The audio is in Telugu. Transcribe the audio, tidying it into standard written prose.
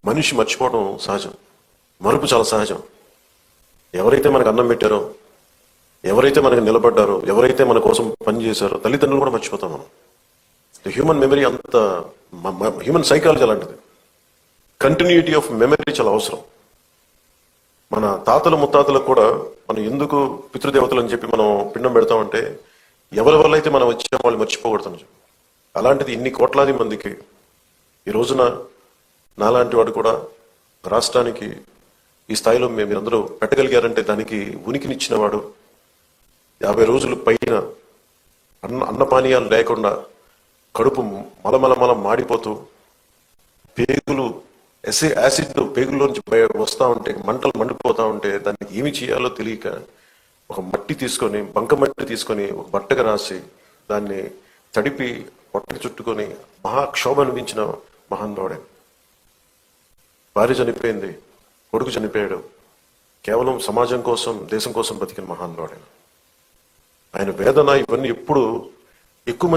మనిషి మర్చిపోవడం సహజం, మరుపు చాలా సహజం. ఎవరైతే మనకు అన్నం పెట్టారో, ఎవరైతే మనకు నిలబడ్డారో, ఎవరైతే మన కోసం పనిచేశారో, తల్లిదండ్రులు కూడా మర్చిపోతాం మనం. హ్యూమన్ మెమరీ అంత, హ్యూమన్ సైకాలజీ అలాంటిది. కంటిన్యూటీ ఆఫ్ మెమరీ చాలా అవసరం. మన తాతల ముత్తాతలకు కూడా మనం ఎందుకు పితృదేవతలు అని చెప్పి మనం పిండం పెడతామంటే, ఎవరి వల్ల అయితే మనం వచ్చామో వాళ్ళు మర్చిపోకూడతాం. అలాంటిది ఇన్ని కోట్లాది మందికి ఈ రోజున నాలాంటి వాడు కూడా రాష్ట్రానికి ఈ స్థాయిలో మీరందరూ పెట్టగలిగారంటే దానికి ఉనికినిచ్చిన వాడు. 50 రోజులు పైన అన్నపానీయాలు లేకుండా కడుపు మలమల మాడిపోతూ పేగులు యాసిడ్ పేగుల్లో నుంచి వస్తూ ఉంటే, మంటలు మండిపోతూ ఉంటే దానికి ఏమి చేయాలో తెలియక ఒక మట్టి తీసుకొని, బంకమట్టి తీసుకొని ఒక బట్టగా రాసి దాన్ని తడిపి పొట్టకి చుట్టుకొని మహాక్షోభ అనిపించిన మహానుభావుడే. భార్య చనిపోయింది, కొడుకు చనిపోయాడు, కేవలం సమాజం కోసం, దేశం కోసం బతికిన మహానుభావుడే. ఆయన వేదన ఇవన్నీ ఎప్పుడు ఎక్కువ